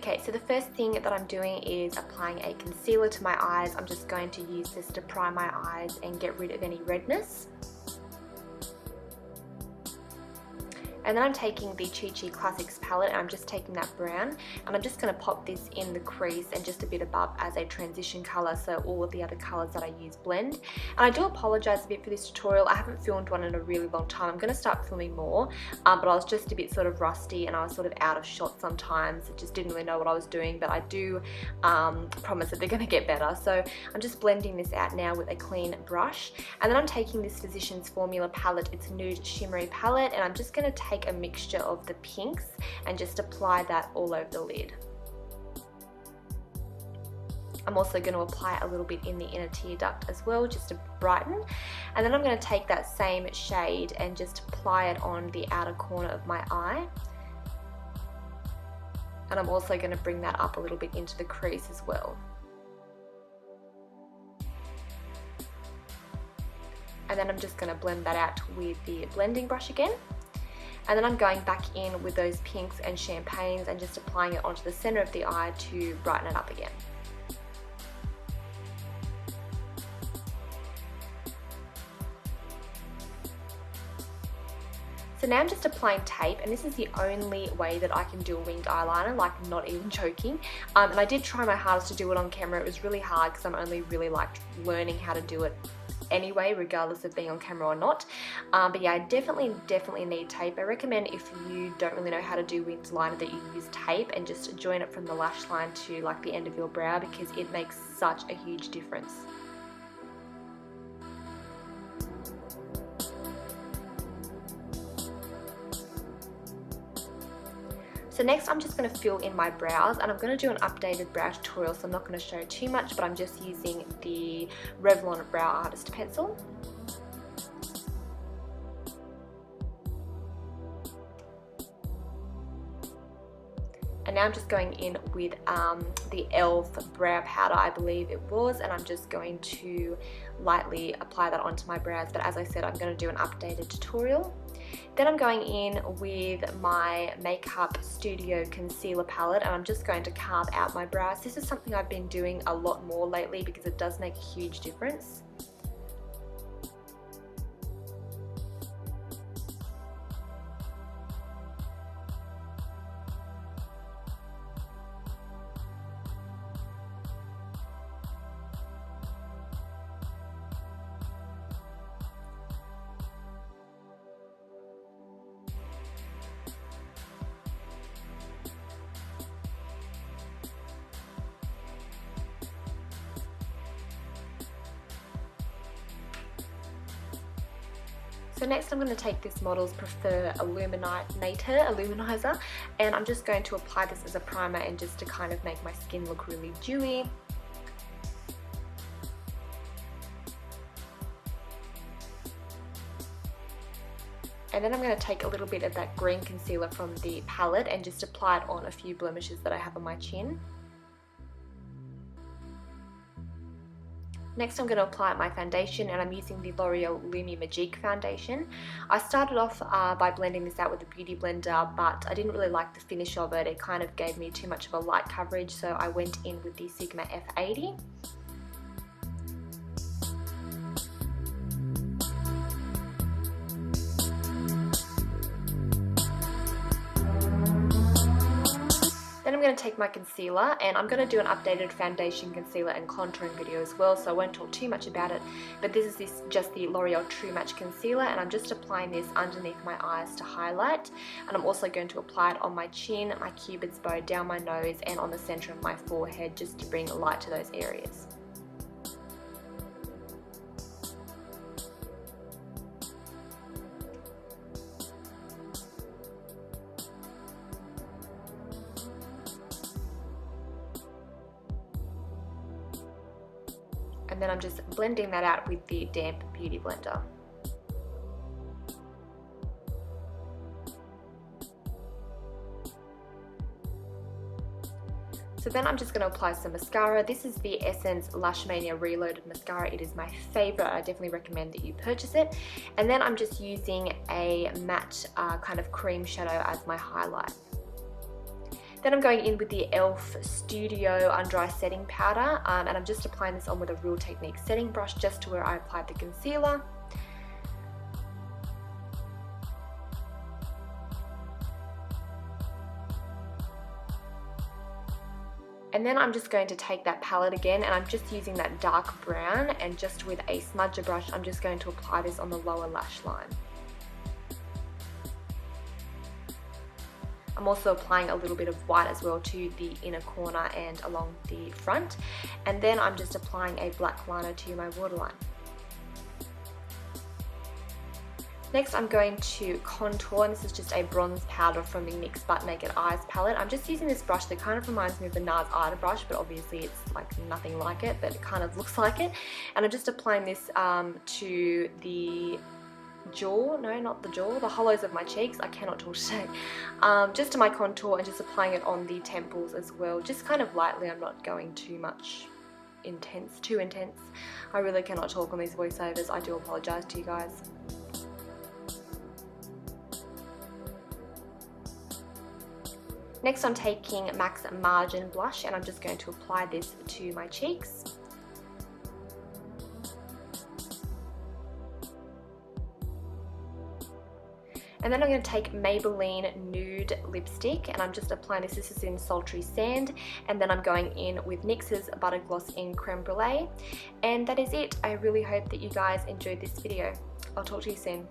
Okay, so the first thing that I'm doing is applying a concealer to my eyes. I'm just going to use this to prime my eyes and get rid of any redness. And then I'm taking the Chi Chi Classics palette and I'm just taking that brown and I'm just going to pop this in the crease and just a bit above as a transition colour so all of the other colours that I use blend. And I do apologise a bit for this tutorial. I haven't filmed one in a really long time. I'm going to start filming more, but I was just a bit sort of rusty and I was sort of out of shot sometimes. I just didn't really know what I was doing, but I do promise that they're going to get better. So I'm just blending this out now with a clean brush. And then I'm taking this Physicians Formula palette. It's a nude shimmery palette and I'm just going to take a mixture of the pinks and just apply that all over the lid. I'm also going to apply a little bit in the inner tear duct as well just to brighten, and then I'm going to take that same shade and just apply it on the outer corner of my eye, and I'm also going to bring that up a little bit into the crease as well. And then I'm just going to blend that out with the blending brush again. And then I'm going back in with those pinks and champagnes and just applying it onto the center of the eye to brighten it up again. So now I'm just applying tape, and this is the only way that I can do a winged eyeliner, like not even joking. And I did try my hardest to do it on camera. It was really hard because I'm only really like learning how to do it anyway, regardless of being on camera or not. But yeah, I definitely need tape. I recommend if you don't really know how to do winged liner that you use tape and just join it from the lash line to like the end of your brow, because it makes such a huge difference. So next I'm just going to fill in my brows, and I'm going to do an updated brow tutorial, so I'm not going to show too much, but I'm just using the Revlon Brow Artist Pencil. And now I'm just going in with the e.l.f. brow powder, I believe it was, and I'm just going to lightly apply that onto my brows, but as I said, I'm going to do an updated tutorial. Then I'm going in with my Makeup Studio Concealer Palette, and I'm just going to carve out my brows. This is something I've been doing a lot more lately because it does make a huge difference. So next I'm going to take this Models Prefer Illuminiser, and I'm just going to apply this as a primer and just to kind of make my skin look really dewy. And then I'm going to take a little bit of that green concealer from the palette and just apply it on a few blemishes that I have on my chin. Next I'm going to apply my foundation, and I'm using the L'Oreal Lumi Magique foundation. I started off by blending this out with a beauty blender, but I didn't really like the finish of it. It kind of gave me too much of a light coverage, so I went in with the Sigma F80. Then I'm going to take my concealer, and I'm going to do an updated foundation, concealer and contouring video as well, so I won't talk too much about it, but this is just the L'Oreal True Match Concealer, and I'm just applying this underneath my eyes to highlight, and I'm also going to apply it on my chin, my cupid's bow, down my nose and on the center of my forehead just to bring light to those areas. And then I'm just blending that out with the damp beauty blender. So then I'm just going to apply some mascara. This is the Essence Lash Mania Reloaded Mascara. It is my favorite. I definitely recommend that you purchase it. And then I'm just using a matte kind of cream shadow as my highlight. Then I'm going in with the e.l.f. Studio Under Eye Setting Powder, and I'm just applying this on with a Real Technique setting brush just to where I applied the concealer. And then I'm just going to take that palette again, and I'm just using that dark brown, and just with a smudger brush I'm just going to apply this on the lower lash line. I'm also applying a little bit of white as well to the inner corner and along the front, and then I'm just applying a black liner to my waterline. Next I'm going to contour, and this is just a bronze powder from the NYX Butt Naked Eyes palette. I'm just using this brush that kind of reminds me of the NARS Eye brush, but obviously it's like nothing like it, but it kind of looks like it. And I'm just applying this to the jaw, no, not the jaw, the hollows of my cheeks. I cannot talk today. Just to my contour, and just applying it on the temples as well, just kind of lightly. I'm not going too intense. I really cannot talk on these voiceovers. I do apologize to you guys. Next I'm taking MAC's Margin Blush, and I'm just going to apply this to my cheeks. And then I'm going to take Maybelline Nude Lipstick, and I'm just applying this. This is in Sultry Sand, and then I'm going in with NYX's Butter Gloss in Creme Brûlée. And that is it. I really hope that you guys enjoyed this video. I'll talk to you soon.